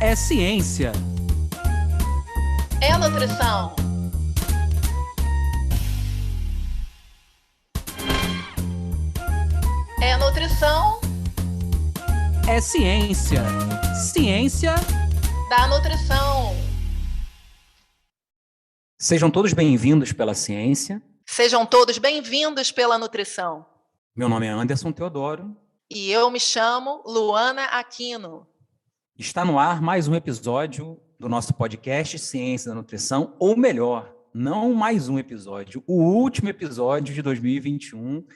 É ciência. É nutrição. É nutrição É ciência. Ciência da nutrição. Sejam todos bem-vindos pela ciência. Sejam todos bem-vindos pela nutrição. Meu nome é Anderson Teodoro. E eu me chamo Luana Aquino. Está no ar mais um episódio do nosso podcast Ciência da Nutrição, ou melhor, não mais um episódio, o último episódio de 2021,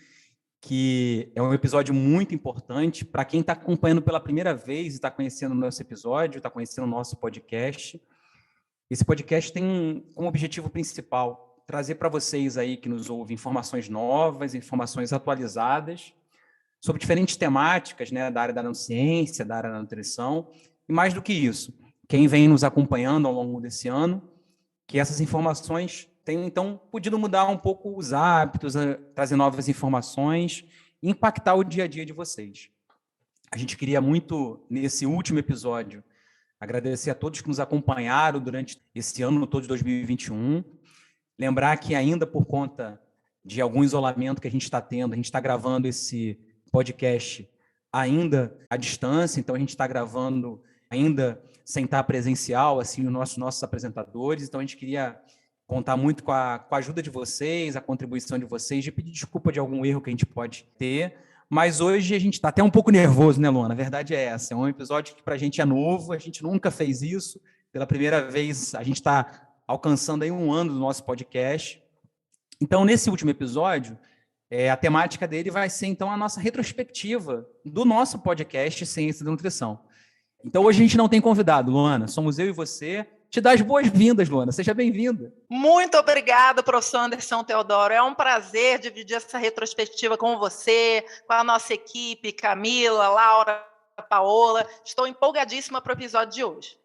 que é um episódio muito importante para quem está acompanhando pela primeira vez e está conhecendo o nosso episódio, está conhecendo o nosso podcast. Esse podcast tem como objetivo principal trazer para vocês aí que nos ouvem informações novas, informações atualizadas sobre diferentes temáticas, né, da área da neurociência, da área da nutrição, e mais do que isso, quem vem nos acompanhando ao longo desse ano, que essas informações tenham, então, podido mudar um pouco os hábitos, trazer novas informações e impactar o dia a dia de vocês. A gente queria muito, nesse último episódio, agradecer a todos que nos acompanharam durante esse ano todo de 2021. Lembrar que ainda por conta de algum isolamento que a gente está tendo, a gente está gravando esse podcast ainda à distância, então a gente está gravando ainda sem estar presencial, assim, os nossos apresentadores, então a gente queria contar muito com a ajuda de vocês, a contribuição de vocês, de pedir desculpa de algum erro que a gente pode ter, mas hoje a gente está até um pouco nervoso, né, Luana? A verdade é essa, é um episódio que para a gente é novo, a gente nunca fez isso, pela primeira vez a gente está alcançando aí 1 ano do nosso podcast. Então, nesse último episódio, a temática dele vai ser, então, a nossa retrospectiva do nosso podcast Ciência da Nutrição. Então, hoje a gente não tem convidado, Luana, somos eu e você. Te dá as boas-vindas, Luana, seja bem-vinda. Muito obrigada, professor Anderson Teodoro. É um prazer dividir essa retrospectiva com você, com a nossa equipe, Camila, Laura, Paola. Estou empolgadíssima para o episódio de hoje.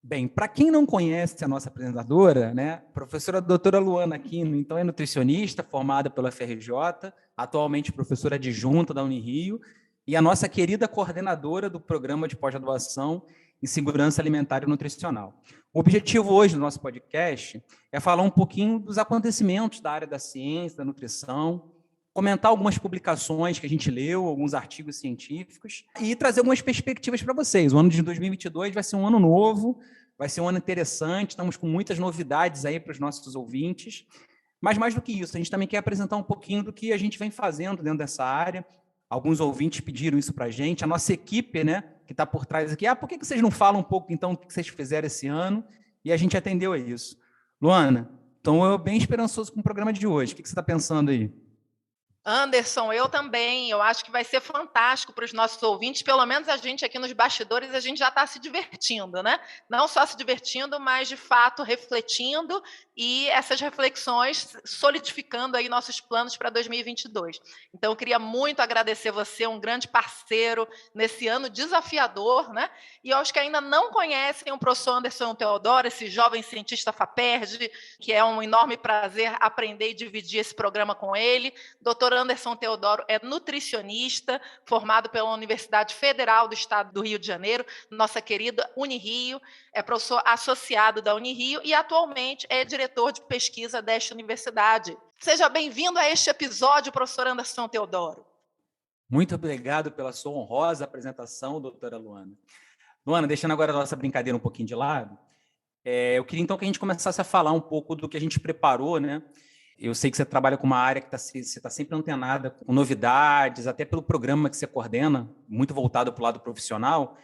Bem, para quem não conhece a nossa apresentadora, né, professora doutora Luana Aquino, então é nutricionista, formada pela FRJ, atualmente professora adjunta da Unirio, e a nossa querida coordenadora do programa de pós-graduação em segurança alimentar e nutricional. O objetivo hoje do nosso podcast é falar um pouquinho dos acontecimentos da área da ciência, da nutrição, comentar algumas publicações que a gente leu, alguns artigos científicos, e trazer algumas perspectivas para vocês. O ano de 2022 vai ser um ano novo, vai ser um ano interessante, estamos com muitas novidades aí para os nossos ouvintes, mas mais do que isso, a gente também quer apresentar um pouquinho do que a gente vem fazendo dentro dessa área. Alguns ouvintes pediram isso para a gente, a nossa equipe, né, que está por trás aqui, por que vocês não falam um pouco, então, do que vocês fizeram esse ano? E a gente atendeu a isso. Luana, então eu bem esperançoso com o programa de hoje. O que você está pensando aí? Anderson, eu também, eu acho que vai ser fantástico para os nossos ouvintes, pelo menos a gente aqui nos bastidores, a gente já está se divertindo, né? Não só se divertindo, mas de fato refletindo e essas reflexões solidificando aí nossos planos para 2022. Então, eu queria muito agradecer você, um grande parceiro nesse ano desafiador, né? E aos que ainda não conhecem o professor Anderson Teodoro, esse jovem cientista FAPERJ, que é um enorme prazer aprender e dividir esse programa com ele. Doutor Anderson Teodoro é nutricionista, formado pela Universidade Federal do Estado do Rio de Janeiro, nossa querida Unirio, é professor associado da Unirio e atualmente é diretor de pesquisa desta universidade. Seja bem-vindo a este episódio, professor Anderson Teodoro. Muito obrigado pela sua honrosa apresentação, doutora Luana. Luana, deixando agora a nossa brincadeira um pouquinho de lado, eu queria então que a gente começasse a falar um pouco do que a gente preparou, né? Eu sei que você trabalha com uma área que você está sempre antenada com novidades, até pelo programa que você coordena, muito voltado para o lado profissional.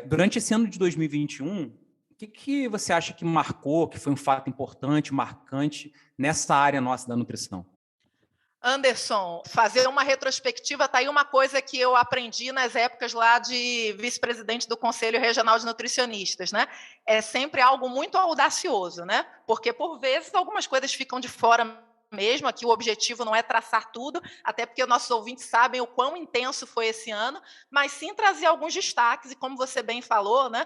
Durante esse ano de 2021, o que você acha que marcou, que foi um fato importante, marcante nessa área nossa da nutrição? Anderson, fazer uma retrospectiva, está aí uma coisa que eu aprendi nas épocas lá de vice-presidente do Conselho Regional de Nutricionistas, né? É sempre algo muito audacioso, né? Porque, por vezes, algumas coisas ficam de fora mesmo, aqui o objetivo não é traçar tudo, até porque nossos ouvintes sabem o quão intenso foi esse ano, mas sim trazer alguns destaques, e como você bem falou, né,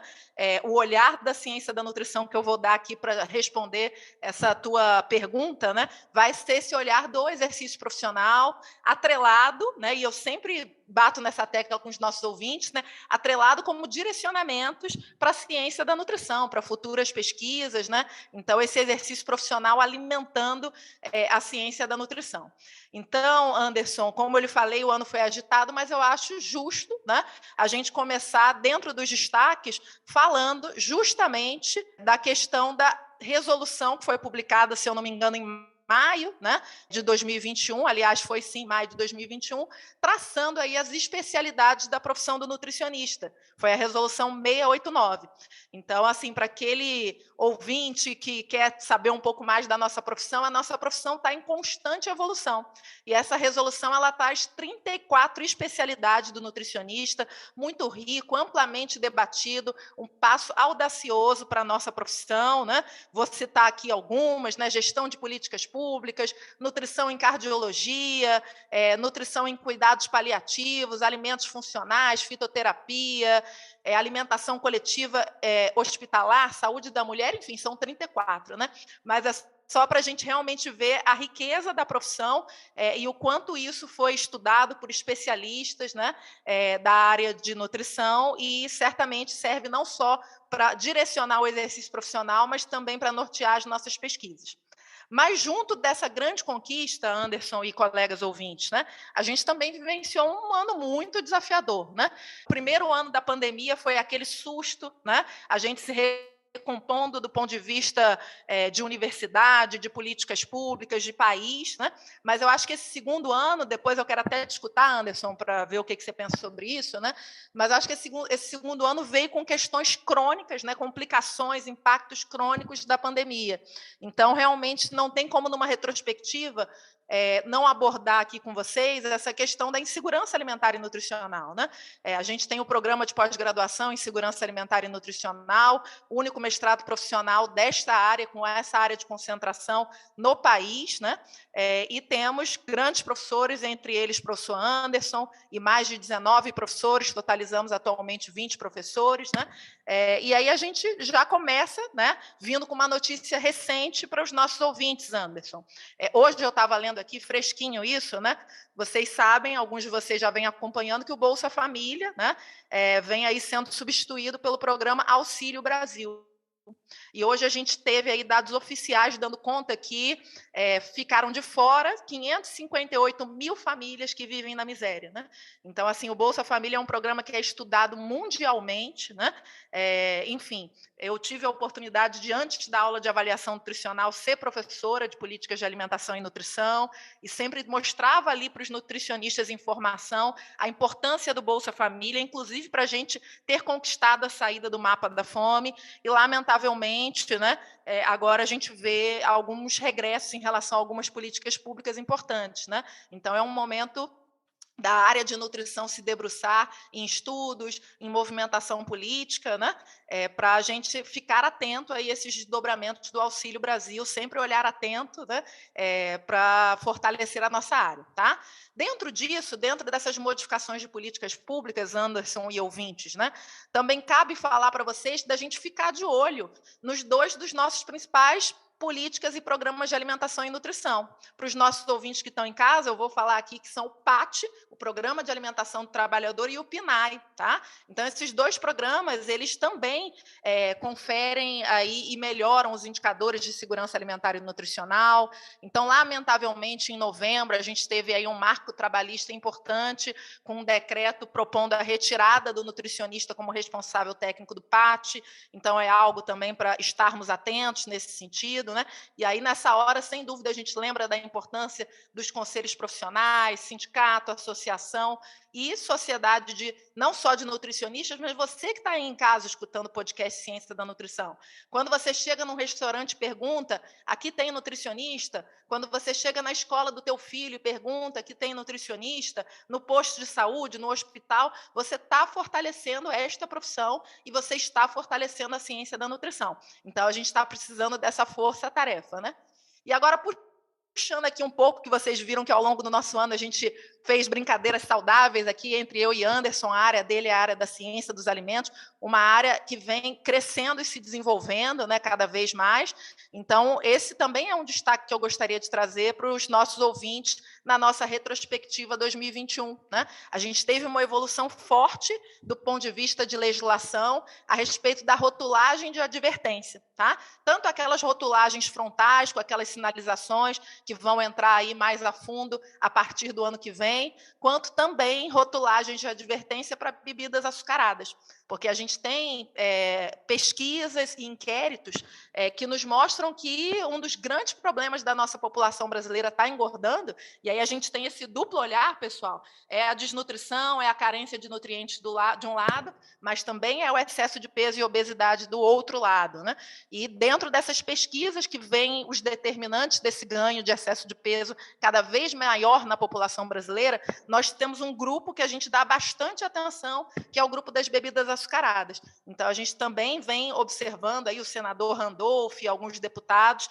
o olhar da ciência da nutrição que eu vou dar aqui para responder essa tua pergunta, né, vai ser esse olhar do exercício profissional, atrelado, né, e eu sempre bato nessa tecla com os nossos ouvintes, né, atrelado como direcionamentos para a ciência da nutrição, para futuras pesquisas, né? Então, esse exercício profissional alimentando a ciência da nutrição. Então, Anderson, como eu lhe falei, o ano foi agitado, mas eu acho justo, né, a gente começar dentro dos destaques falando justamente da questão da resolução que foi publicada, se eu não me engano, em maio, né, de 2021, aliás, foi sim maio de 2021, traçando aí as especialidades da profissão do nutricionista. Foi a resolução 689. Então, assim, para aquele ouvinte que quer saber um pouco mais da nossa profissão, a nossa profissão está em constante evolução. E essa resolução, ela traz 34 especialidades do nutricionista, muito rico, amplamente debatido, um passo audacioso para a nossa profissão, né? Vou citar aqui algumas, né? Gestão de políticas públicas, nutrição em cardiologia, nutrição em cuidados paliativos, alimentos funcionais, fitoterapia, alimentação coletiva hospitalar, saúde da mulher, enfim, são 34, né? Mas é só para a gente realmente ver a riqueza da profissão e o quanto isso foi estudado por especialistas, né, da área de nutrição, e certamente serve não só para direcionar o exercício profissional, mas também para nortear as nossas pesquisas. Mas junto dessa grande conquista, Anderson e colegas ouvintes, né, a gente também vivenciou um ano muito desafiador, né? O primeiro ano da pandemia foi aquele susto, né? A gente se recompondo do ponto de vista de universidade, de políticas públicas, de país, né? Mas eu acho que esse segundo ano, depois eu quero até te escutar, Anderson, para ver o que você pensa sobre isso, né? Mas acho que esse segundo ano veio com questões crônicas, né? Complicações, impactos crônicos da pandemia. Então, realmente, não tem como, numa retrospectiva, não abordar aqui com vocês essa questão da insegurança alimentar e nutricional, né? A gente tem o programa de pós-graduação em segurança alimentar e nutricional, o único mestrado profissional desta área, com essa área de concentração no país, né? E temos grandes professores, entre eles o professor Anderson, e mais de 19 professores, totalizamos atualmente 20 professores, né? E aí a gente já começa, né, vindo com uma notícia recente para os nossos ouvintes, Anderson. Hoje eu estava lendo aqui, fresquinho isso, né? Vocês sabem, alguns de vocês já vêm acompanhando, que o Bolsa Família, né, vem aí sendo substituído pelo programa Auxílio Brasil. E hoje a gente teve aí dados oficiais dando conta que ficaram de fora 558 mil famílias que vivem na miséria, né? Então, assim, o Bolsa Família é um programa que é estudado mundialmente, né? Enfim, eu tive a oportunidade de, antes da aula de avaliação nutricional, ser professora de políticas de alimentação e nutrição, e sempre mostrava ali para os nutricionistas em formação a importância do Bolsa Família, inclusive para a gente ter conquistado a saída do mapa da fome, e, lamentavelmente, né, agora a gente vê alguns regressos em relação a algumas políticas públicas importantes, né? Então, é um momento da área de nutrição se debruçar em estudos, em movimentação política, né? Para a gente ficar atento a esses desdobramentos do Auxílio Brasil, sempre olhar atento, né? Para fortalecer a nossa área, tá? Dentro disso, dentro dessas modificações de políticas públicas, Anderson e ouvintes, né, também cabe falar para vocês da gente ficar de olho nos dois dos nossos principais políticas e programas de alimentação e nutrição. Para os nossos ouvintes que estão em casa, eu vou falar aqui que são o PAT, o Programa de Alimentação do Trabalhador, e o PNAE, tá? Então, esses dois programas, eles também conferem aí e melhoram os indicadores de segurança alimentar e nutricional. Então, lamentavelmente, em novembro, a gente teve aí um marco trabalhista importante, com um decreto propondo a retirada do nutricionista como responsável técnico do PAT. Então, é algo também para estarmos atentos nesse sentido, né? E aí, nessa hora, sem dúvida, a gente lembra da importância dos conselhos profissionais, sindicato, associação e sociedade, não só de nutricionistas, mas você que está aí em casa escutando o podcast Ciência da Nutrição. Quando você chega num restaurante e pergunta, aqui tem nutricionista? Quando você chega na escola do teu filho e pergunta, aqui tem nutricionista? No posto de saúde, no hospital, você está fortalecendo esta profissão e você está fortalecendo a ciência da nutrição. Então, a gente está precisando dessa força-tarefa, né? E agora, puxando aqui um pouco, que vocês viram que ao longo do nosso ano a gente fez brincadeiras saudáveis aqui entre eu e Anderson, a área dele é a área da ciência dos alimentos, uma área que vem crescendo e se desenvolvendo, né, cada vez mais. Então, esse também é um destaque que eu gostaria de trazer para os nossos ouvintes na nossa retrospectiva 2021. Né? A gente teve uma evolução forte do ponto de vista de legislação a respeito da rotulagem de advertência. Tá? Tanto aquelas rotulagens frontais, com aquelas sinalizações que vão entrar aí mais a fundo a partir do ano que vem, quanto também rotulagens de advertência para bebidas açucaradas. Porque a gente tem pesquisas e inquéritos que nos mostram que um dos grandes problemas da nossa população brasileira está engordando, e aí a gente tem esse duplo olhar, pessoal, é a desnutrição, é a carência de nutrientes de um lado, mas também é o excesso de peso e obesidade do outro lado. Né? E dentro dessas pesquisas que vêm os determinantes desse ganho de excesso de peso cada vez maior na população brasileira, nós temos um grupo que a gente dá bastante atenção, que é o grupo das bebidas açucaradas. Então, a gente também vem observando aí o senador Randolph e alguns deputados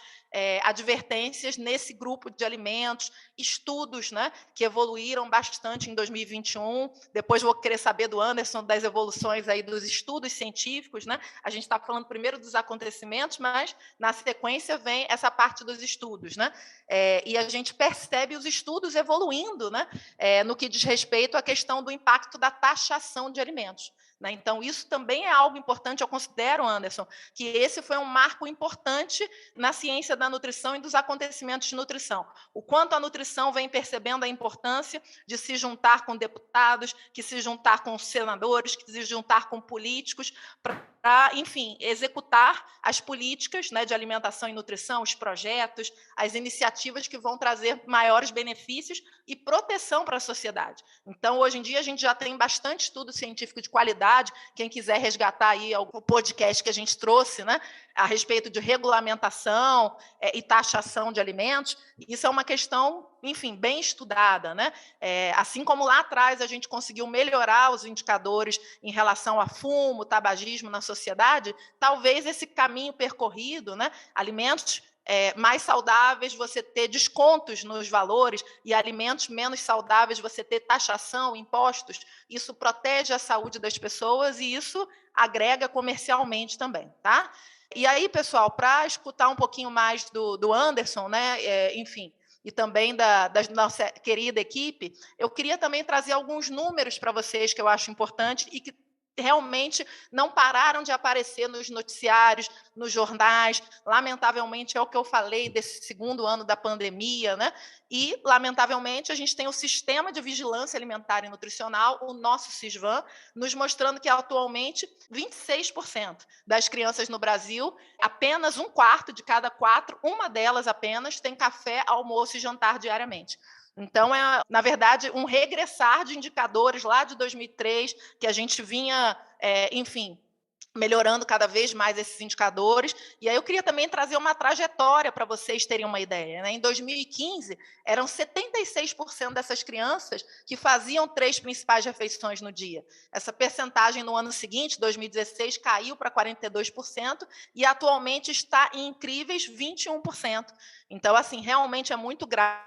advertências nesse grupo de alimentos, estudos, né, que evoluíram bastante em 2021. Depois vou querer saber do Anderson das evoluções aí dos estudos científicos. Né? A gente está falando primeiro dos acontecimentos, mas na sequência vem essa parte dos estudos. Né? E a gente percebe os estudos evoluindo, né, no que diz respeito à questão do impacto da taxação de alimentos. Né? Então, isso também é algo importante, eu considero, Anderson, que esse foi um marco importante na ciência da nutrição e dos acontecimentos de nutrição. O quanto a nutrição vem percebendo a importância de se juntar com deputados, que se juntar com senadores, que se juntar com políticos, para, enfim, executar as políticas, né, de alimentação e nutrição, os projetos, as iniciativas que vão trazer maiores benefícios e proteção para a sociedade. Então, hoje em dia, a gente já tem bastante estudo científico de qualidade. Quem quiser resgatar aí o podcast que a gente trouxe, né, a respeito de regulamentação e taxação de alimentos, isso é uma questão, enfim, bem estudada. Né? Assim como lá atrás a gente conseguiu melhorar os indicadores em relação a fumo, tabagismo na sociedade, talvez esse caminho percorrido, né, alimentos mais saudáveis, você ter descontos nos valores, e alimentos menos saudáveis, você ter taxação, impostos, isso protege a saúde das pessoas e isso agrega comercialmente também. Tá? E aí, pessoal, para escutar um pouquinho mais do Anderson, né, enfim, e também da nossa querida equipe, eu queria também trazer alguns números para vocês que eu acho importante e que realmente não pararam de aparecer nos noticiários, nos jornais. Lamentavelmente, é o que eu falei desse segundo ano da pandemia, né? E, lamentavelmente, a gente tem o Sistema de Vigilância Alimentar e Nutricional, o nosso SISVAN, nos mostrando que, atualmente, 26% das crianças no Brasil, apenas um quarto de cada 4, uma delas apenas, tem café, almoço e jantar diariamente. Então, na verdade, um regressar de indicadores lá de 2003, que a gente vinha, enfim, melhorando cada vez mais esses indicadores. E aí eu queria também trazer uma trajetória para vocês terem uma ideia. Né? Em 2015, eram 76% dessas crianças que faziam 3 principais refeições no dia. Essa percentagem no ano seguinte, 2016, caiu para 42% e atualmente está em incríveis 21%. Então, assim, realmente é muito grave.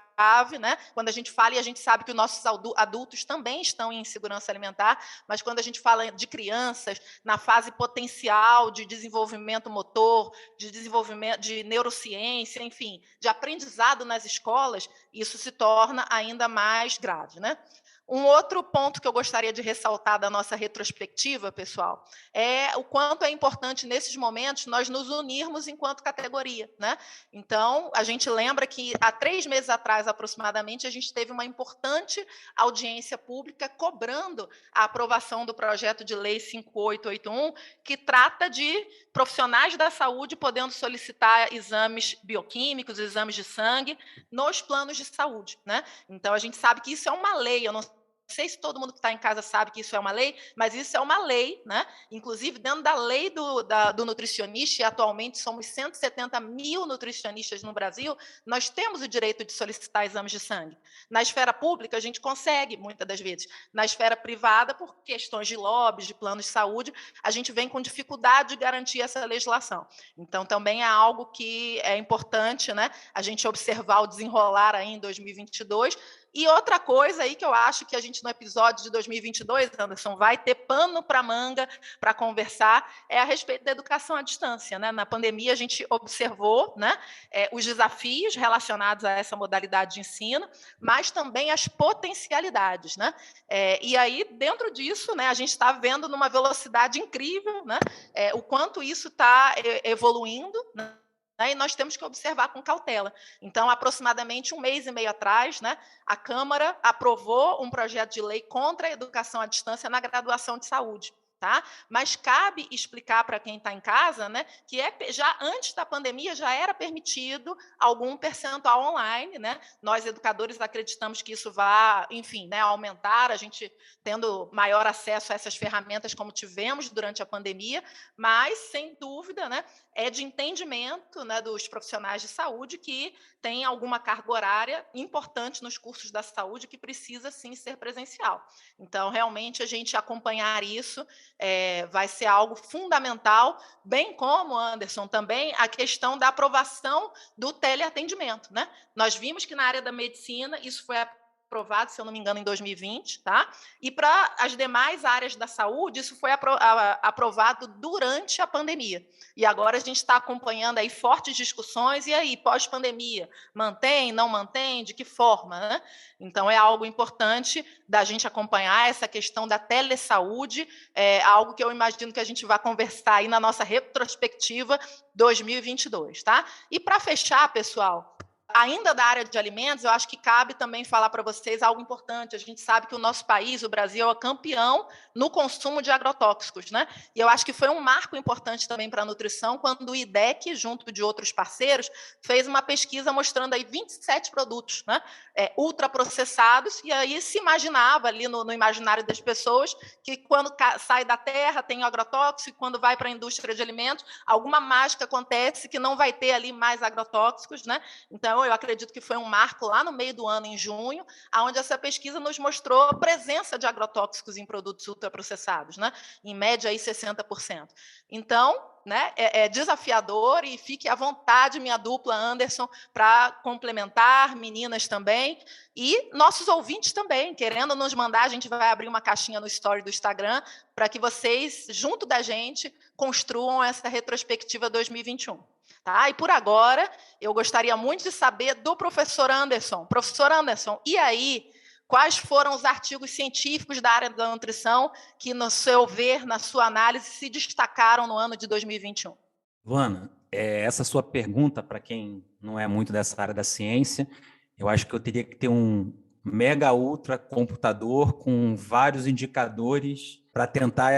Né? Quando a gente fala, e a gente sabe que os nossos adultos também estão em insegurança alimentar, mas quando a gente fala de crianças na fase potencial de desenvolvimento motor, de desenvolvimento de neurociência, enfim, de aprendizado nas escolas, isso se torna ainda mais grave. Né? Um outro ponto que eu gostaria de ressaltar da nossa retrospectiva, pessoal, é o quanto é importante, nesses momentos, nós nos unirmos enquanto categoria. Né? Então, a gente lembra que, há 3 meses atrás, aproximadamente, a gente teve uma importante audiência pública cobrando a aprovação do projeto de lei 5881, que trata de profissionais da saúde podendo solicitar exames bioquímicos, exames de sangue, nos planos de saúde. Né? Então, a gente sabe que isso é uma lei, eu não sei se todo mundo que está em casa sabe que isso é uma lei, mas isso é uma lei, né? Inclusive dentro da lei do nutricionista, e atualmente somos 170 mil nutricionistas no Brasil, nós temos o direito de solicitar exames de sangue. Na esfera pública, a gente consegue, muitas das vezes. Na esfera privada, por questões de lobbies, de planos de saúde, a gente vem com dificuldade de garantir essa legislação. Então, também é algo que é importante, né, a gente observar o desenrolar aí em 2022, E outra coisa aí que eu acho que a gente, no episódio de 2022, Anderson, vai ter pano para manga para conversar, é a respeito da educação à distância, né? Na pandemia, a gente observou, né, os desafios relacionados a essa modalidade de ensino, mas também as potencialidades, né? E aí, dentro disso, né, a gente está vendo numa velocidade incrível, né, o quanto isso está evoluindo, né? E nós temos que observar com cautela. Então, aproximadamente 1 mês e meio atrás, né, a Câmara aprovou um projeto de lei contra a educação à distância na graduação de saúde. Tá? Mas cabe explicar para quem está em casa, né, que já antes da pandemia já era permitido algum percentual online, né? Nós educadores acreditamos que isso vai, enfim, né, aumentar, a gente tendo maior acesso a essas ferramentas como tivemos durante a pandemia, mas sem dúvida, né, é de entendimento, né, dos profissionais de saúde que tem alguma carga horária importante nos cursos da saúde que precisa sim ser presencial. Então, realmente a gente acompanhar isso vai ser algo fundamental, bem como, Anderson, também a questão da aprovação do teleatendimento, né? Nós vimos que na área da medicina isso foi aprovado, se eu não me engano, em 2020, tá? E para as demais áreas da saúde, isso foi aprovado durante a pandemia. E agora a gente está acompanhando aí fortes discussões, e aí, pós-pandemia, mantém, não mantém, de que forma, né? Então, é algo importante da gente acompanhar essa questão da telesaúde, algo que eu imagino que a gente vai conversar aí na nossa retrospectiva 2022, tá? E para fechar, pessoal, ainda da área de alimentos, eu acho que cabe também falar para vocês algo importante. A gente sabe que o nosso país, o Brasil, é campeão no consumo de agrotóxicos, né? E eu acho que foi um marco importante também para a nutrição, quando o IDEC, junto de outros parceiros, fez uma pesquisa mostrando aí 27 produtos, né, ultraprocessados, e aí se imaginava ali no imaginário das pessoas que quando sai da terra tem agrotóxico, quando vai para a indústria de alimentos, alguma mágica acontece que não vai ter ali mais agrotóxicos, né? Então, eu acredito que foi um marco lá no meio do ano, em junho, onde essa pesquisa nos mostrou a presença de agrotóxicos em produtos ultraprocessados, né? Em média, aí, 60%. Então, né, é desafiador, e fique à vontade, minha dupla Anderson, para complementar, meninas também, e nossos ouvintes também, querendo nos mandar, a gente vai abrir uma caixinha no story do Instagram, para que vocês, junto da gente, construam essa retrospectiva 2021. Tá? E por agora, eu gostaria muito de saber do professor Anderson. Professor Anderson, e aí, quais foram os artigos científicos da área da nutrição que, no seu ver, na sua análise, se destacaram no ano de 2021? Luana, essa sua pergunta, para quem não é muito dessa área da ciência, eu acho que eu teria que ter um mega ultra computador com vários indicadores para tentar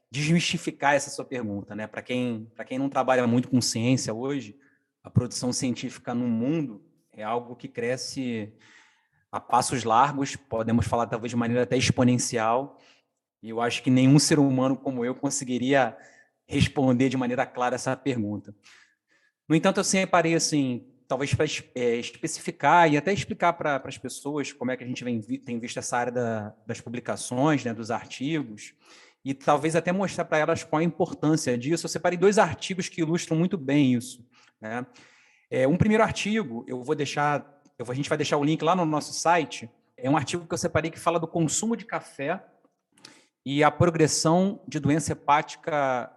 desmistificar essa sua pergunta, né? Para quem não trabalha muito com ciência hoje, a produção científica no mundo é algo que cresce a passos largos, podemos falar talvez de maneira até exponencial, e eu acho que nenhum ser humano como eu conseguiria responder de maneira clara essa pergunta. No entanto, eu separei, assim, talvez para especificar e até explicar para as pessoas como é que a gente tem visto essa área das publicações, né, dos artigos, e talvez até mostrar para elas qual a importância disso. Eu separei 2 artigos que ilustram muito bem isso, né? Um primeiro artigo, a gente vai deixar o link lá no nosso site, é um artigo que eu separei que fala do consumo de café e a progressão de doença hepática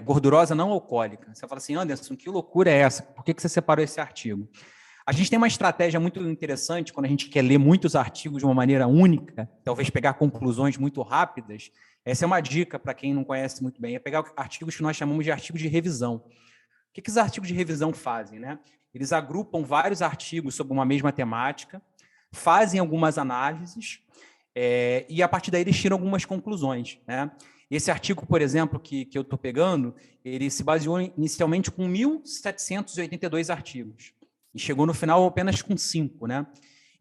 gordurosa não alcoólica. Você fala assim, Anderson, que loucura é essa? Por que você separou esse artigo? A gente tem uma estratégia muito interessante quando a gente quer ler muitos artigos de uma maneira única, talvez pegar conclusões muito rápidas. Essa é uma dica para quem não conhece muito bem, é pegar artigos que nós chamamos de artigos de revisão. O que os artigos de revisão fazem, né? Eles agrupam vários artigos sobre uma mesma temática, fazem algumas análises e, a partir daí, eles tiram algumas conclusões, né? Esse artigo, por exemplo, que eu estou pegando, ele se baseou inicialmente com 1.782 artigos e chegou no final apenas com 5, né?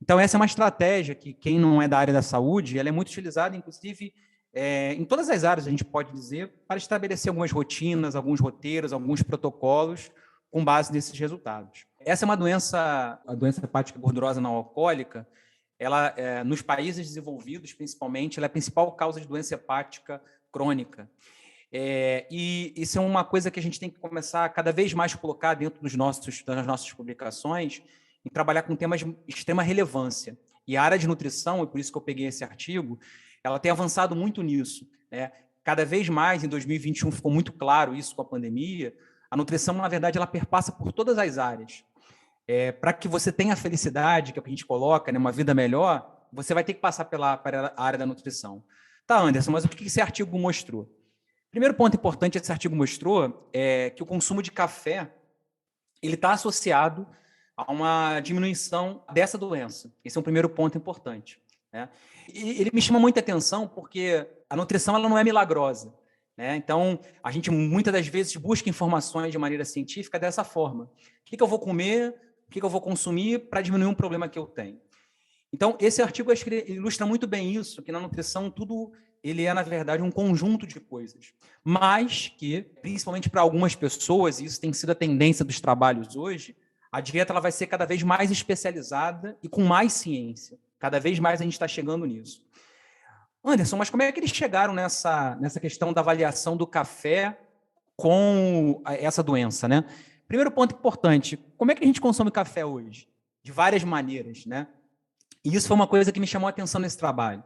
Então, essa é uma estratégia que, quem não é da área da saúde, ela é muito utilizada, inclusive, em todas as áreas, a gente pode dizer, para estabelecer algumas rotinas, alguns roteiros, alguns protocolos com base nesses resultados. Essa é uma doença, a doença hepática gordurosa não alcoólica, ela, nos países desenvolvidos, principalmente, ela é a principal causa de doença hepática crônica. E isso é uma coisa que a gente tem que começar a cada vez mais colocar dentro das nossas publicações, e trabalhar com temas de extrema relevância. E a área de nutrição, e por isso que eu peguei esse artigo, ela tem avançado muito nisso, né? Cada vez mais, em 2021, ficou muito claro isso com a pandemia, a nutrição, na verdade, ela perpassa por todas as áreas. Para que você tenha a felicidade, que é o que a gente coloca, né, uma vida melhor, você vai ter que passar para a área da nutrição. Tá, Anderson, mas o que esse artigo mostrou? Primeiro ponto importante que esse artigo mostrou é que o consumo de café ele está associado a uma diminuição dessa doença. Esse é um primeiro ponto importante, né? E ele me chama muita atenção porque a nutrição ela não é milagrosa, né? Então, a gente muitas das vezes busca informações de maneira científica dessa forma. O que eu vou comer, o que eu vou consumir para diminuir um problema que eu tenho? Então, esse artigo acho que ele ilustra muito bem isso, que na nutrição tudo ele é, na verdade, um conjunto de coisas. Mas que, principalmente para algumas pessoas, e isso tem sido a tendência dos trabalhos hoje, a dieta ela vai ser cada vez mais especializada e com mais ciência. Cada vez mais a gente está chegando nisso. Anderson, mas como é que eles chegaram nessa questão da avaliação do café com essa doença, né? Primeiro ponto importante, como é que a gente consome café hoje? De várias maneiras, né? E isso foi uma coisa que me chamou a atenção nesse trabalho.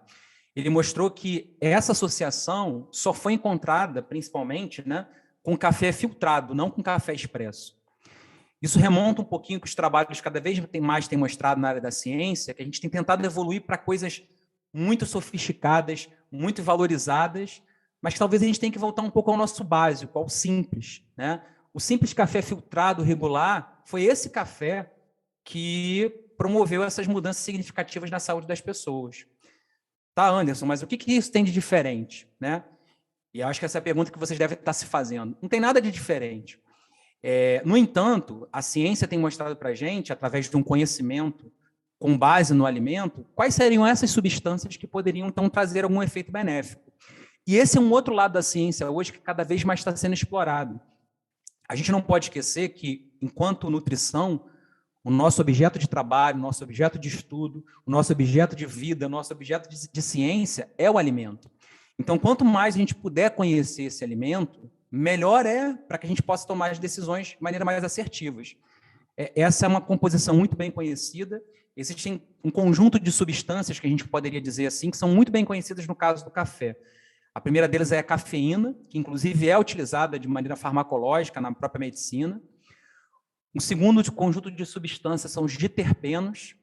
Ele mostrou que essa associação só foi encontrada, principalmente, né, com café filtrado, não com café expresso. Isso remonta um pouquinho que os trabalhos cada vez mais têm mostrado na área da ciência, que a gente tem tentado evoluir para coisas muito sofisticadas, muito valorizadas, mas que talvez a gente tenha que voltar um pouco ao nosso básico, ao simples, né? O simples café filtrado regular foi esse café que promoveu essas mudanças significativas na saúde das pessoas. Tá, Anderson, mas o que isso tem de diferente, né? E acho que essa é a pergunta que vocês devem estar se fazendo. Não tem nada de diferente. No entanto, a ciência tem mostrado para a gente, através de um conhecimento com base no alimento, quais seriam essas substâncias que poderiam, então, trazer algum efeito benéfico. E esse é um outro lado da ciência hoje que cada vez mais está sendo explorado. A gente não pode esquecer que, enquanto nutrição, o nosso objeto de trabalho, o nosso objeto de estudo, o nosso objeto de vida, o nosso objeto de ciência é o alimento. Então, quanto mais a gente puder conhecer esse alimento, melhor é para que a gente possa tomar as decisões de maneira mais assertivas. Essa é uma composição muito bem conhecida. Existem um conjunto de substâncias que a gente poderia dizer assim, que são muito bem conhecidas no caso do café. A primeira delas é a cafeína, que inclusive é utilizada de maneira farmacológica na própria medicina. Um segundo conjunto de substâncias são os diterpenos,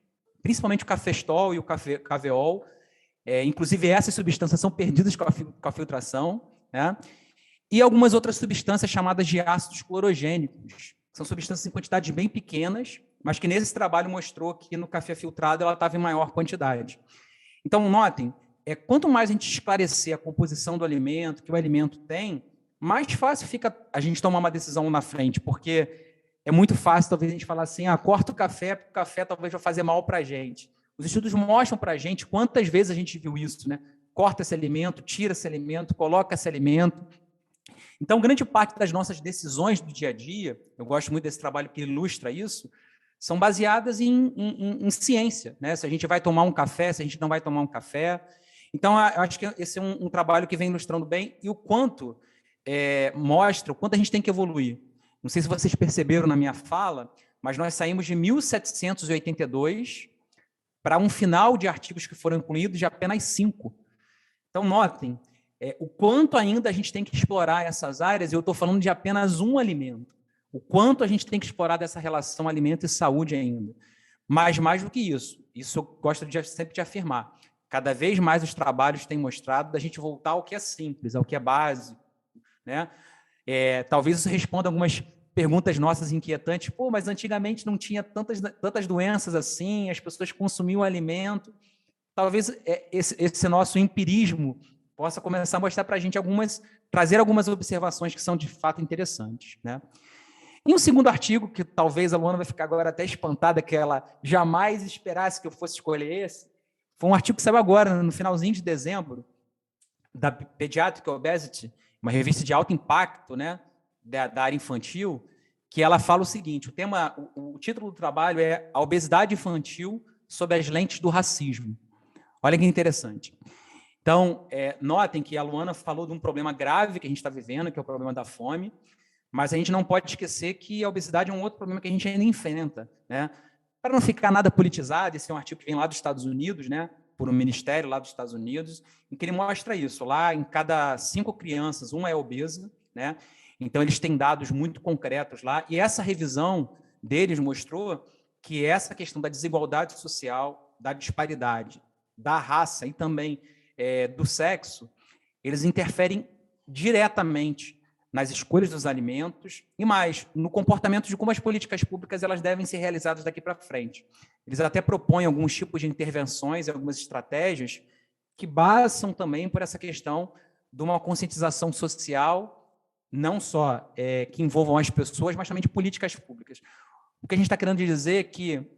principalmente o cafestol e o caveol. Inclusive, essas substâncias são perdidas com a filtração, né? E algumas outras substâncias chamadas de ácidos clorogênicos. São substâncias em quantidades bem pequenas, mas que nesse trabalho mostrou que no café filtrado ela estava em maior quantidade. Então, notem, quanto mais a gente esclarecer a composição do alimento, que o alimento tem, mais fácil fica a gente tomar uma decisão na frente, porque é muito fácil, talvez, a gente falar assim, corta o café, porque o café talvez vai fazer mal para a gente. Os estudos mostram para a gente quantas vezes a gente viu isso, né? Corta esse alimento, tira esse alimento, coloca esse alimento. Então, grande parte das nossas decisões do dia a dia, eu gosto muito desse trabalho que ilustra isso, são baseadas em ciência, né? Se a gente vai tomar um café, se a gente não vai tomar um café. Então, eu acho que esse é um trabalho que vem ilustrando bem e o quanto mostra o quanto a gente tem que evoluir. Não sei se vocês perceberam na minha fala, mas nós saímos de 1782 para um final de artigos que foram incluídos de apenas 5. Então, notem o quanto ainda a gente tem que explorar essas áreas, e eu estou falando de apenas um alimento. O quanto a gente tem que explorar dessa relação alimento e saúde ainda. Mas mais do que isso eu gosto sempre de afirmar, cada vez mais os trabalhos têm mostrado da gente voltar ao que é simples, ao que é básico, né? Talvez isso responda algumas perguntas nossas inquietantes. Pô, mas antigamente não tinha tantas doenças assim, as pessoas consumiam alimento. Talvez esse nosso empirismo possa começar a mostrar para a gente trazer algumas observações que são de fato interessantes, né? E um segundo artigo, que talvez a Luana vai ficar agora até espantada, que ela jamais esperasse que eu fosse escolher esse, foi um artigo que saiu agora, no finalzinho de dezembro, da Pediatric Obesity, uma revista de alto impacto, né, da área infantil, que ela fala o seguinte, o título do trabalho é A Obesidade Infantil sob as lentes do racismo. Olha que interessante. Então, notem que a Luana falou de um problema grave que a gente está vivendo, que é o problema da fome, mas a gente não pode esquecer que a obesidade é um outro problema que a gente ainda enfrenta, né? Para não ficar nada politizado, esse é um artigo que vem lá dos Estados Unidos, né, por um ministério lá dos Estados Unidos, em que ele mostra isso. Lá, em cada 5 crianças, uma é obesa, né? Então, eles têm dados muito concretos lá, e essa revisão deles mostrou que essa questão da desigualdade social, da disparidade, da raça e também do sexo, eles interferem diretamente nas escolhas dos alimentos e mais, no comportamento de como as políticas públicas elas devem ser realizadas daqui para frente. Eles até propõem alguns tipos de intervenções, algumas estratégias que basam também por essa questão de uma conscientização social, não só que envolvam as pessoas, mas também de políticas públicas. O que a gente está querendo dizer é que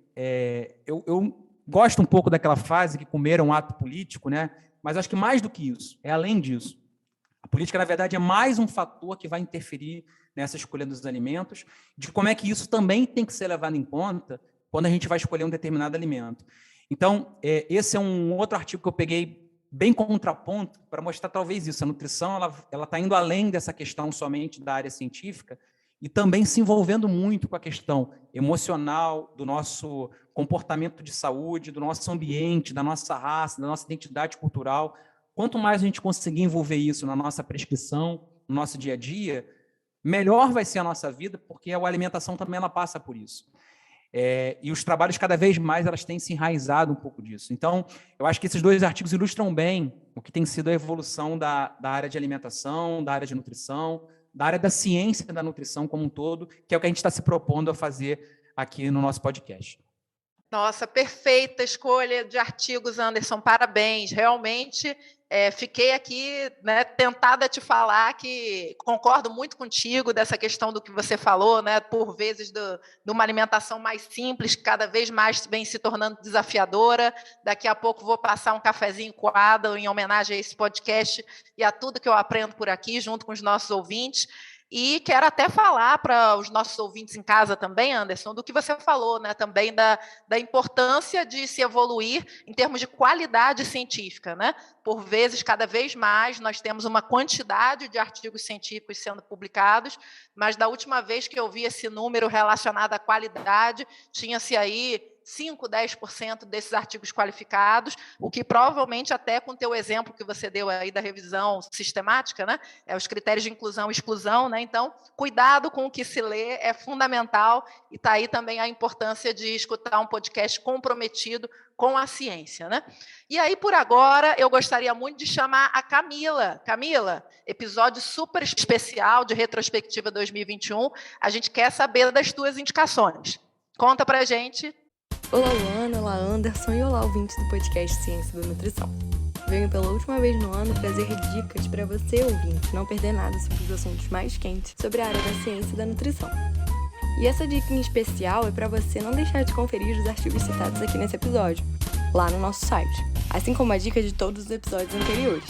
eu gosto um pouco daquela frase que comer é um ato político, né? Mas acho que mais do que isso, é além disso. A política, na verdade, é mais um fator que vai interferir nessa escolha dos alimentos, de como é que isso também tem que ser levado em conta quando a gente vai escolher um determinado alimento. Então, esse é um outro artigo que eu peguei bem contraponto para mostrar talvez isso. A nutrição ela está indo além dessa questão somente da área científica e também se envolvendo muito com a questão emocional, do nosso comportamento de saúde, do nosso ambiente, da nossa raça, da nossa identidade cultural. Quanto mais a gente conseguir envolver isso na nossa prescrição, no nosso dia a dia, melhor vai ser a nossa vida, porque a alimentação também ela passa por isso. E os trabalhos, cada vez mais, elas têm se enraizado um pouco disso. Então, eu acho que esses 2 artigos ilustram bem o que tem sido a evolução da área de alimentação, da área de nutrição, da área da ciência da nutrição como um todo, que é o que a gente está se propondo a fazer aqui no nosso podcast. Nossa, perfeita escolha de artigos, Anderson, parabéns. Realmente, fiquei aqui, né, tentada a te falar que concordo muito contigo dessa questão do que você falou, né, por vezes de uma alimentação mais simples, que cada vez mais vem se tornando desafiadora. Daqui a pouco vou passar um cafezinho coado em homenagem a esse podcast e a tudo que eu aprendo por aqui, junto com os nossos ouvintes. E quero até falar para os nossos ouvintes em casa também, Anderson, do que você falou, né, também da importância de se evoluir em termos de qualidade científica, né? Por vezes, cada vez mais, nós temos uma quantidade de artigos científicos sendo publicados, mas da última vez que eu vi esse número relacionado à qualidade, tinha-se aí 5, 10% desses artigos qualificados, o que provavelmente até com o teu exemplo que você deu aí da revisão sistemática, né, os critérios de inclusão e exclusão, né, então, cuidado com o que se lê é fundamental, e está aí também a importância de escutar um podcast comprometido com a ciência, né? E aí, por agora, eu gostaria muito de chamar a Camila. Camila, episódio super especial de retrospectiva 2021, a gente quer saber das tuas indicações. Conta pra gente. Olá, Luana, olá, Anderson e olá, ouvintes do podcast Ciência da Nutrição. Venho pela última vez no ano trazer dicas para você, ouvinte, não perder nada sobre os assuntos mais quentes sobre a área da ciência e da nutrição. E essa dica em especial é para você não deixar de conferir os artigos citados aqui nesse episódio, lá no nosso site, assim como a dica de todos os episódios anteriores.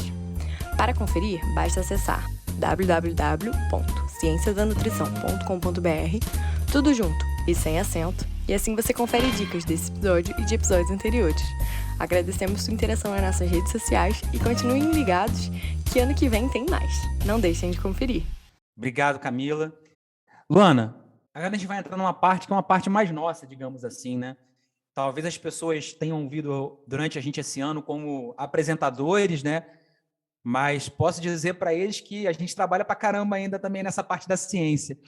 Para conferir, basta acessar www.cienciasdanutrição.com.br, tudo junto e sem acento, e assim você confere dicas desse episódio e de episódios anteriores. Agradecemos sua interação nas nossas redes sociais e continuem ligados que ano que vem tem mais. Não deixem de conferir. Obrigado, Camila. Luana, agora a gente vai entrar numa parte que é uma parte mais nossa, digamos assim, né? Talvez as pessoas tenham ouvido durante a gente esse ano como apresentadores, né? Mas posso dizer para eles que a gente trabalha para caramba ainda também nessa parte da ciência.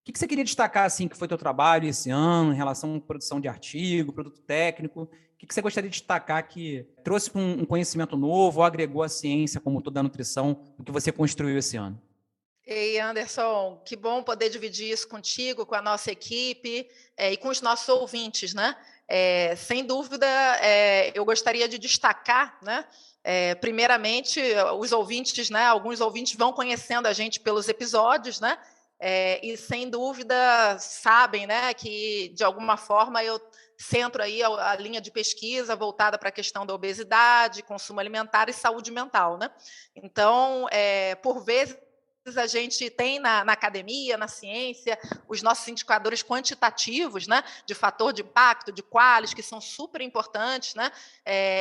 O que você queria destacar, assim, que foi teu trabalho esse ano, em relação à produção de artigo, produto técnico? O que você gostaria de destacar que trouxe um conhecimento novo ou agregou a ciência como toda a nutrição do que você construiu esse ano? Ei, Anderson, que bom poder dividir isso contigo, com a nossa equipe e com os nossos ouvintes, né? Sem dúvida, eu gostaria de destacar, né? Primeiramente, os ouvintes, né? Alguns ouvintes vão conhecendo a gente pelos episódios, né? E sem dúvida sabem, né, que de alguma forma eu centro aí a linha de pesquisa voltada para a questão da obesidade, consumo alimentar e saúde mental, né? Então, por vezes a gente tem na academia, na ciência, os nossos indicadores quantitativos, né, de fator de impacto, de qualis, que são super importantes, né?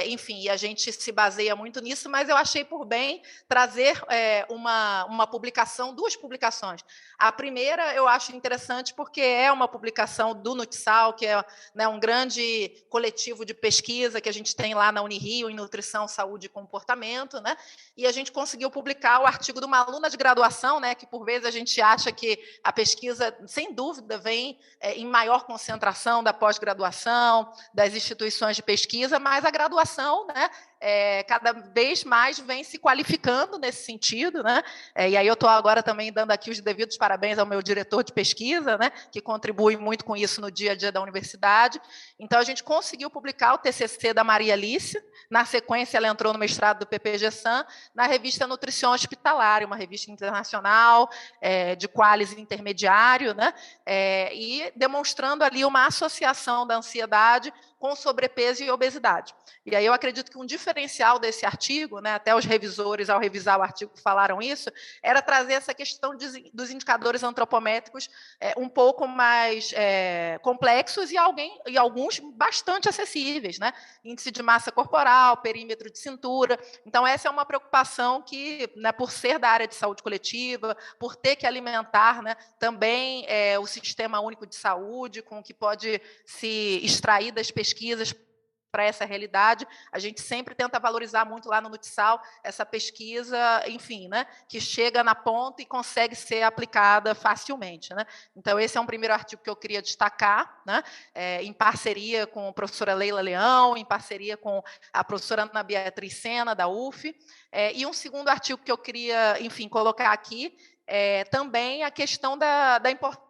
Enfim, e a gente se baseia muito nisso, mas eu achei por bem trazer uma publicação, 2 publicações. A primeira eu acho interessante porque é uma publicação do Nutsal, que é, né, um grande coletivo de pesquisa que a gente tem lá na Unirio, em Nutrição, Saúde e Comportamento, né? E a gente conseguiu publicar o artigo de uma aluna de graduação, né, que por vezes a gente acha que a pesquisa, sem dúvida, vem em maior concentração da pós-graduação, das instituições de pesquisa, mas a graduação, né, cada vez mais vem se qualificando nesse sentido, né? E aí eu estou agora também dando aqui os devidos parabéns ao meu diretor de pesquisa, né, que contribui muito com isso no dia a dia da universidade. Então, a gente conseguiu publicar o TCC da Maria Alice, na sequência ela entrou no mestrado do PPG-SAM, na revista Nutrição Hospitalar, uma revista internacional de qualis intermediário, né, e demonstrando ali uma associação da ansiedade com sobrepeso e obesidade. E aí eu acredito que um diferencial desse artigo, né, até os revisores, ao revisar o artigo, falaram isso, era trazer essa questão dos indicadores antropométricos um pouco mais complexos e alguns bastante acessíveis, né? Índice de massa corporal, perímetro de cintura. Então, essa é uma preocupação que, né, por ser da área de saúde coletiva, por ter que alimentar, né, também o Sistema Único de Saúde, com o que pode se extrair das pesquisas para essa realidade, a gente sempre tenta valorizar muito lá no Nutsal essa pesquisa, enfim, né, que chega na ponta e consegue ser aplicada facilmente, né? Então, esse é um primeiro artigo que eu queria destacar, né, em parceria com a professora Leila Leão, em parceria com a professora Ana Beatriz Sena, da UF, e um segundo artigo que eu queria, enfim, colocar aqui, também a questão da importância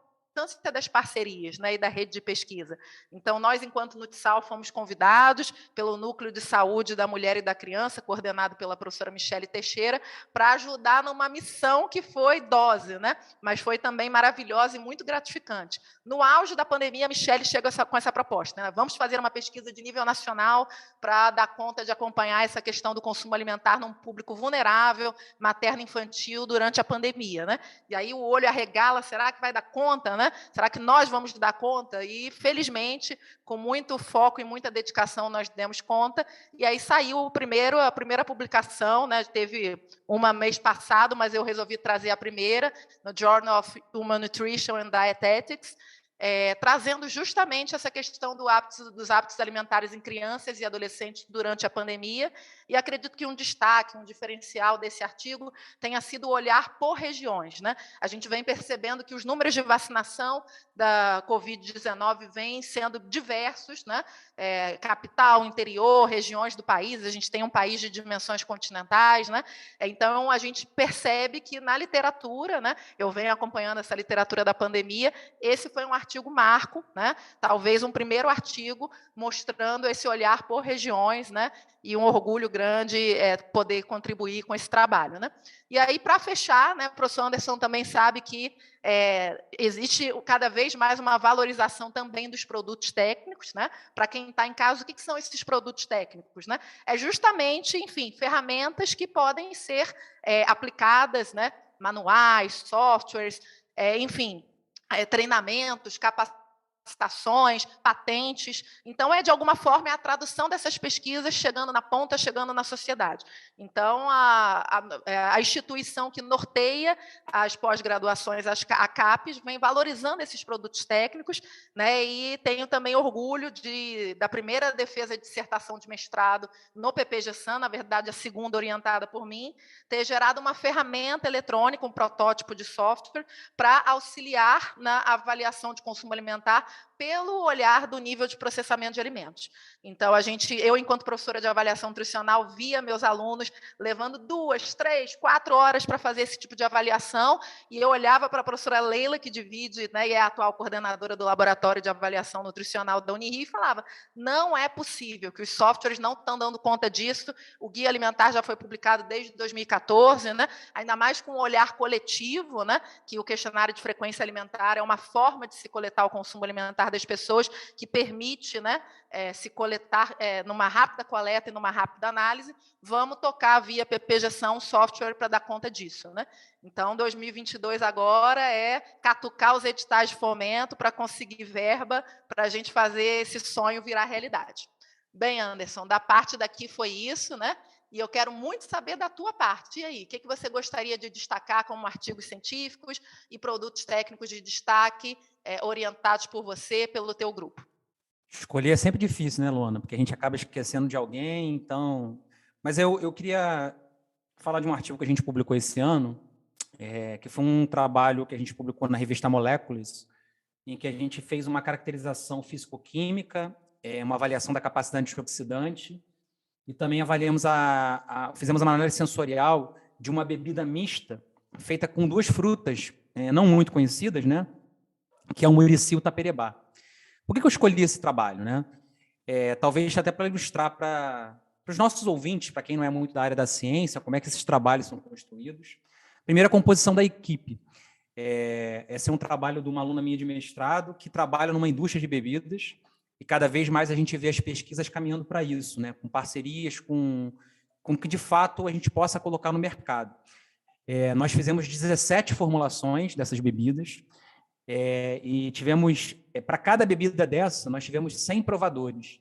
das parcerias, né, e da rede de pesquisa. Então, nós, enquanto Nutsal, fomos convidados pelo Núcleo de Saúde da Mulher e da Criança, coordenado pela professora Michele Teixeira, para ajudar numa missão que foi dose, né, mas foi também maravilhosa e muito gratificante. No auge da pandemia, a Michele chega com essa proposta, né, vamos fazer uma pesquisa de nível nacional para dar conta de acompanhar essa questão do consumo alimentar num público vulnerável, materno-infantil, durante a pandemia, né? E aí o olho arregala, será que vai dar conta, né? Será que nós vamos dar conta? E, felizmente, com muito foco e muita dedicação, nós demos conta. E aí saiu a primeira publicação, né? Teve uma mês passado, mas eu resolvi trazer a primeira, no Journal of Human Nutrition and Dietetics, trazendo justamente essa questão dos hábitos alimentares em crianças e adolescentes durante a pandemia, e acredito que um destaque, um diferencial desse artigo tenha sido o olhar por regiões, né? A gente vem percebendo que os números de vacinação da Covid-19 vêm sendo diversos, né? Capital, interior, regiões do país, a gente tem um país de dimensões continentais, né? Então, a gente percebe que na literatura, né, eu venho acompanhando essa literatura da pandemia, esse foi um artigo marco, né? Talvez um primeiro artigo mostrando esse olhar por regiões, né? E um orgulho grande poder contribuir com esse trabalho, né? E aí, para fechar, né, o professor Anderson também sabe que existe cada vez mais uma valorização também dos produtos técnicos, né? Para quem está em casa, o que são esses produtos técnicos, né? É justamente, enfim, ferramentas que podem ser aplicadas, né? Manuais, softwares, enfim, treinamentos, capacitações, patentes. Então, de alguma forma, é a tradução dessas pesquisas chegando na ponta, chegando na sociedade. Então, a instituição que norteia as pós-graduações, a CAPES, vem valorizando esses produtos técnicos, né, e tenho também orgulho da primeira defesa de dissertação de mestrado no PPG-SAM, na verdade, a segunda orientada por mim, ter gerado uma ferramenta eletrônica, um protótipo de software, para auxiliar na avaliação de consumo alimentar pelo olhar do nível de processamento de alimentos. Então, eu, enquanto professora de avaliação nutricional, via meus alunos levando 2, 3, 4 horas para fazer esse tipo de avaliação, e eu olhava para a professora Leila, que divide, né, e é a atual coordenadora do Laboratório de Avaliação Nutricional da Unirio, e falava, não é possível que os softwares não estão dando conta disso, o Guia Alimentar já foi publicado desde 2014, né, ainda mais com um olhar coletivo, né, que o questionário de frequência alimentar é uma forma de se coletar o consumo alimentar alimentar das pessoas, que permite, né, se coletar numa rápida coleta e numa rápida análise. Vamos tocar via PPGestão um software para dar conta disso, né? Então, 2022 agora é catucar os editais de fomento para conseguir verba para a gente fazer esse sonho virar realidade. Bem, Anderson, da parte daqui foi isso, né? E eu quero muito saber da tua parte. E aí, o que você gostaria de destacar como artigos científicos e produtos técnicos de destaque orientados por você, pelo teu grupo? Escolher é sempre difícil, né, Luana? Porque a gente acaba esquecendo de alguém, então... Mas eu queria falar de um artigo que a gente publicou esse ano, que foi um trabalho que a gente publicou na revista Moléculas, em que a gente fez uma caracterização físico-química, uma avaliação da capacidade antioxidante, e também avaliamos fizemos uma análise sensorial de uma bebida mista feita com 2 frutas não muito conhecidas, né? Que é o murici e o taperebá. Por que eu escolhi esse trabalho, né? Talvez até para ilustrar para os nossos ouvintes, para quem não é muito da área da ciência, como é que esses trabalhos são construídos. Primeiro, a composição da equipe. Esse é um trabalho de uma aluna minha de mestrado que trabalha numa indústria de bebidas, e cada vez mais a gente vê as pesquisas caminhando para isso, né? Com parcerias, com que, de fato, a gente possa colocar no mercado. Nós fizemos 17 formulações dessas bebidas, e tivemos, para cada bebida dessa, nós tivemos 100 provadores.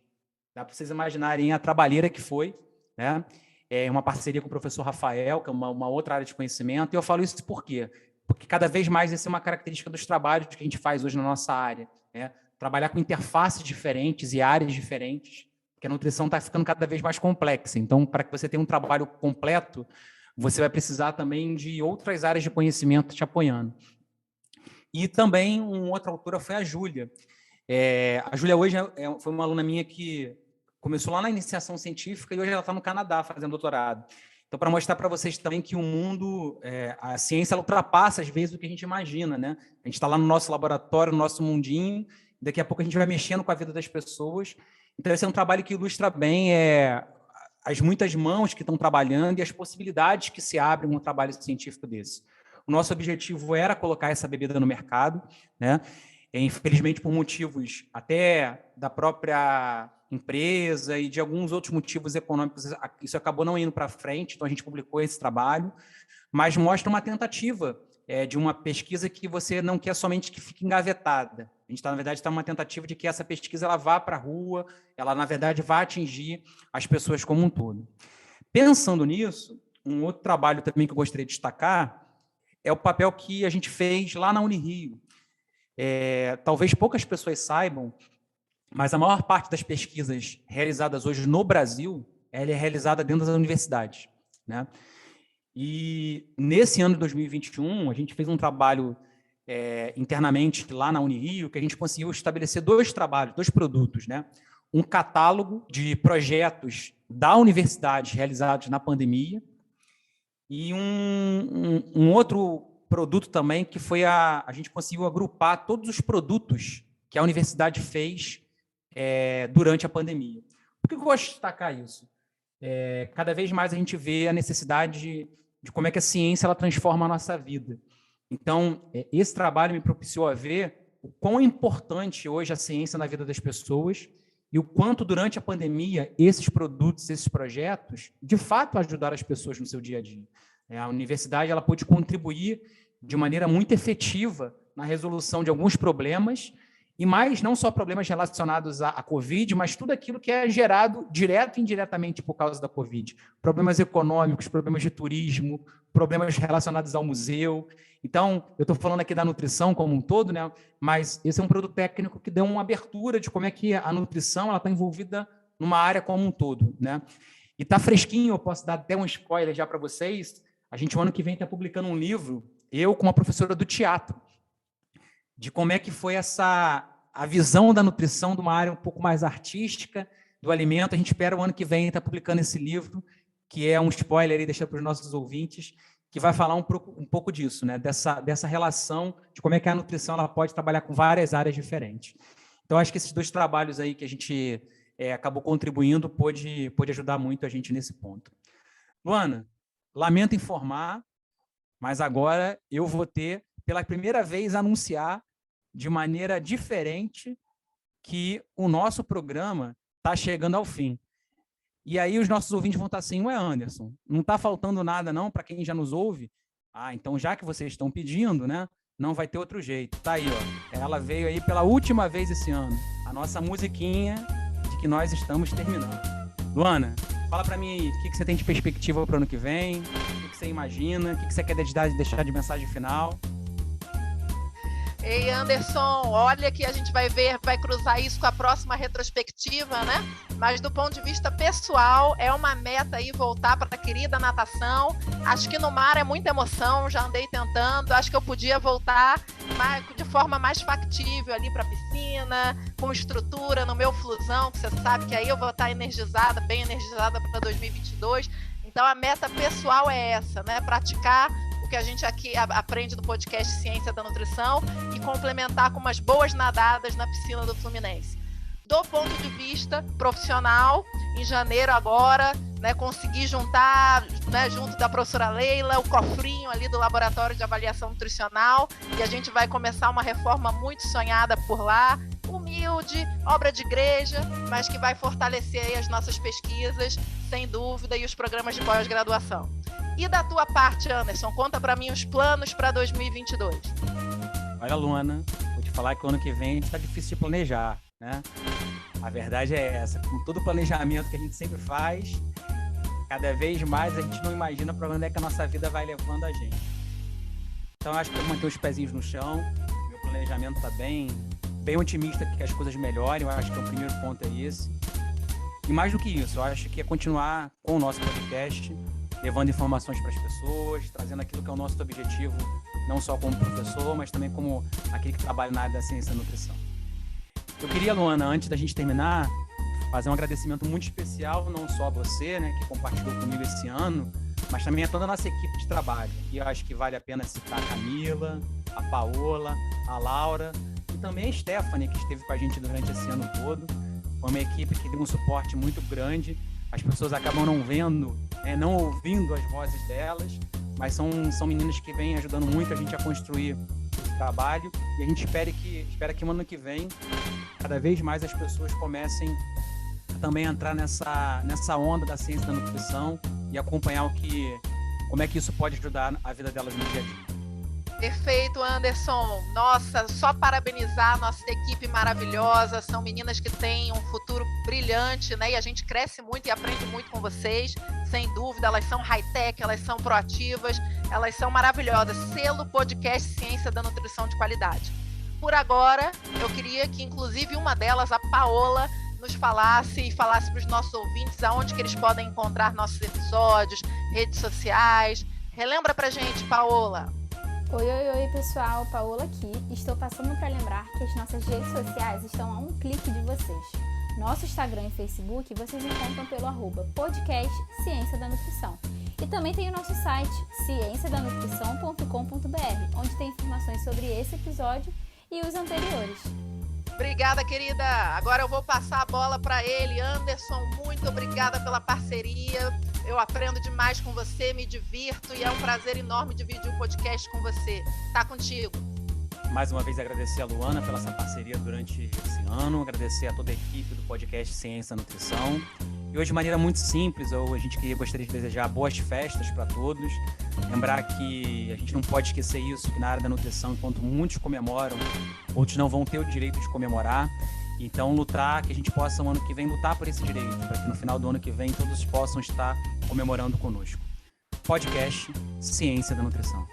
Dá para vocês imaginarem a trabalheira que foi, né? Uma parceria com o professor Rafael, que é uma outra área de conhecimento, e eu falo isso por quê? Porque cada vez mais essa é uma característica dos trabalhos que a gente faz hoje na nossa área, né? Trabalhar com interfaces diferentes e áreas diferentes, porque a nutrição está ficando cada vez mais complexa. Então, para que você tenha um trabalho completo, você vai precisar também de outras áreas de conhecimento te apoiando. E também uma outra autora foi a Júlia. A Júlia hoje foi uma aluna minha que começou lá na iniciação científica e hoje ela está no Canadá fazendo doutorado. Então, para mostrar para vocês também que o mundo, a ciência, ela ultrapassa às vezes o que a gente imagina, né? A gente está lá no nosso laboratório, no nosso mundinho, daqui a pouco a gente vai mexendo com a vida das pessoas. Então, esse é um trabalho que ilustra bem as muitas mãos que estão trabalhando e as possibilidades que se abrem um trabalho científico desse. O nosso objetivo era colocar essa bebida no mercado, né? Infelizmente, por motivos até da própria empresa e de alguns outros motivos econômicos, isso acabou não indo para frente, então a gente publicou esse trabalho, mas mostra uma tentativa de uma pesquisa que você não quer somente que fique engavetada. A gente, na verdade, está numa tentativa de que essa pesquisa ela vá para a rua, ela, na verdade, vá atingir as pessoas como um todo. Pensando nisso, um outro trabalho também que eu gostaria de destacar é o papel que a gente fez lá na Unirio. Talvez poucas pessoas saibam, mas a maior parte das pesquisas realizadas hoje no Brasil, ela é realizada dentro das universidades, né? E nesse ano de 2021, a gente fez um trabalho internamente lá na Unirio, que a gente conseguiu estabelecer 2 trabalhos, 2 produtos, né? Um catálogo de projetos da universidade realizados na pandemia e um outro produto também, que foi a gente conseguiu agrupar todos os produtos que a universidade fez durante a pandemia. Por que eu gosto de destacar isso? Cada vez mais a gente vê a necessidade de como é que a ciência ela transforma a nossa vida. Então, esse trabalho me propiciou a ver o quão importante hoje a ciência na vida das pessoas e o quanto, durante a pandemia, esses produtos, esses projetos, de fato, ajudaram as pessoas no seu dia a dia. A universidade ela pôde contribuir de maneira muito efetiva na resolução de alguns problemas, e mais, não só problemas relacionados à Covid, mas tudo aquilo que é gerado direto e indiretamente por causa da Covid. Problemas econômicos, problemas de turismo, problemas relacionados ao museu. Então, eu estou falando aqui da nutrição como um todo, né? Mas esse é um produto técnico que deu uma abertura de como é que a nutrição está envolvida numa área como um todo, né? E está fresquinho, eu posso dar até um spoiler já para vocês. A gente, no ano que vem, está publicando um livro, eu com uma professora do teatro, de como é que foi a visão da nutrição de uma área um pouco mais artística do alimento. A gente espera o ano que vem estar publicando esse livro, que é um spoiler aí, deixa para os nossos ouvintes, que vai falar um pouco disso, né? Dessa relação de como é que a nutrição ela pode trabalhar com várias áreas diferentes. Então, acho que esses 2 trabalhos aí que a gente acabou contribuindo pôde ajudar muito a gente nesse ponto. Luana, lamento informar, mas agora eu vou ter, pela primeira vez, anunciar de maneira diferente que o nosso programa está chegando ao fim. E aí os nossos ouvintes vão estar assim, ué, Anderson, não está faltando nada não para quem já nos ouve? Ah, então já que vocês estão pedindo, né, não vai ter outro jeito. Tá aí, ó. Ela veio aí pela última vez esse ano. A nossa musiquinha de que nós estamos terminando. Luana, fala para mim aí, o que você tem de perspectiva para o ano que vem? O que você imagina? O que você quer deixar de mensagem final? Ei, Anderson, olha que a gente vai cruzar isso com a próxima retrospectiva, né? Mas do ponto de vista pessoal, é uma meta aí voltar para a querida natação. Acho que no mar é muita emoção, já andei tentando. Acho que eu podia voltar de forma mais factível ali para a piscina, com estrutura no meu flusão, que você sabe que aí eu vou estar energizada, bem energizada para 2022. Então a meta pessoal é essa, né? Praticar o que a gente aqui aprende no podcast Ciência da Nutrição e complementar com umas boas nadadas na piscina do Fluminense. Do ponto de vista profissional, em janeiro agora, né, consegui juntar, né, junto da professora Leila, o cofrinho ali do Laboratório de Avaliação Nutricional, e a gente vai começar uma reforma muito sonhada por lá, humilde, obra de igreja, mas que vai fortalecer aí as nossas pesquisas, sem dúvida, e os programas de pós-graduação. E da tua parte, Anderson, conta para mim os planos para 2022. Olha, Luana, vou te falar que o ano que vem está difícil de planejar, né? A verdade é essa, com todo o planejamento que a gente sempre faz, cada vez mais a gente não imagina para onde é que a nossa vida vai levando a gente. Então, eu acho que eu manter os pezinhos no chão, meu planejamento está bem otimista que as coisas melhorem, eu acho que o primeiro ponto é esse. E mais do que isso, eu acho que é continuar com o nosso podcast, levando informações para as pessoas, trazendo aquilo que é o nosso objetivo, não só como professor, mas também como aquele que trabalha na área da ciência da nutrição. Eu queria, Luana, antes da gente terminar, fazer um agradecimento muito especial, não só a você, né, que compartilhou comigo esse ano, mas também a toda a nossa equipe de trabalho. E eu acho que vale a pena citar a Camila, a Paola, a Laura e também a Stephanie, que esteve com a gente durante esse ano todo. Foi uma equipe que deu um suporte muito grande. As pessoas acabam não vendo, não ouvindo as vozes delas, mas são meninas que vêm ajudando muito a gente a construir esse trabalho, e a gente espera que no ano que vem cada vez mais as pessoas comecem a também entrar nessa onda da ciência da nutrição e acompanhar como é que isso pode ajudar a vida delas no dia a dia. Perfeito, Anderson. Nossa, só parabenizar a nossa equipe maravilhosa. São meninas que têm um futuro brilhante, né? E a gente cresce muito e aprende muito com vocês. Sem dúvida, elas são high-tech, elas são proativas, elas são maravilhosas. Selo podcast Ciência da Nutrição de Qualidade. Por agora, eu queria que, inclusive, uma delas, a Paola, nos falasse para os nossos ouvintes aonde que eles podem encontrar nossos episódios, redes sociais. Relembra pra gente, Paola. Oi, pessoal, Paola aqui. Estou passando para lembrar que as nossas redes sociais estão a um clique de vocês. Nosso Instagram e Facebook vocês encontram pelo @podcast Ciência da Nutrição. E também tem o nosso site, cienciadanutrição.com.br, onde tem informações sobre esse episódio e os anteriores. Obrigada, querida. Agora eu vou passar a bola para ele. Anderson, muito obrigada pela parceria. Eu aprendo demais com você, me divirto e é um prazer enorme dividir o podcast com você. Tá contigo. Mais uma vez agradecer a Luana pela essa parceria durante esse ano, agradecer a toda a equipe do podcast Ciência da Nutrição. E hoje, de maneira muito simples, gostaria de desejar boas festas para todos. Lembrar que a gente não pode esquecer isso, que na área da nutrição, enquanto muitos comemoram, outros não vão ter o direito de comemorar. Então, lutar, que a gente possa, no ano que vem, lutar por esse direito, para que no final do ano que vem todos possam estar comemorando conosco. Podcast Ciência da Nutrição.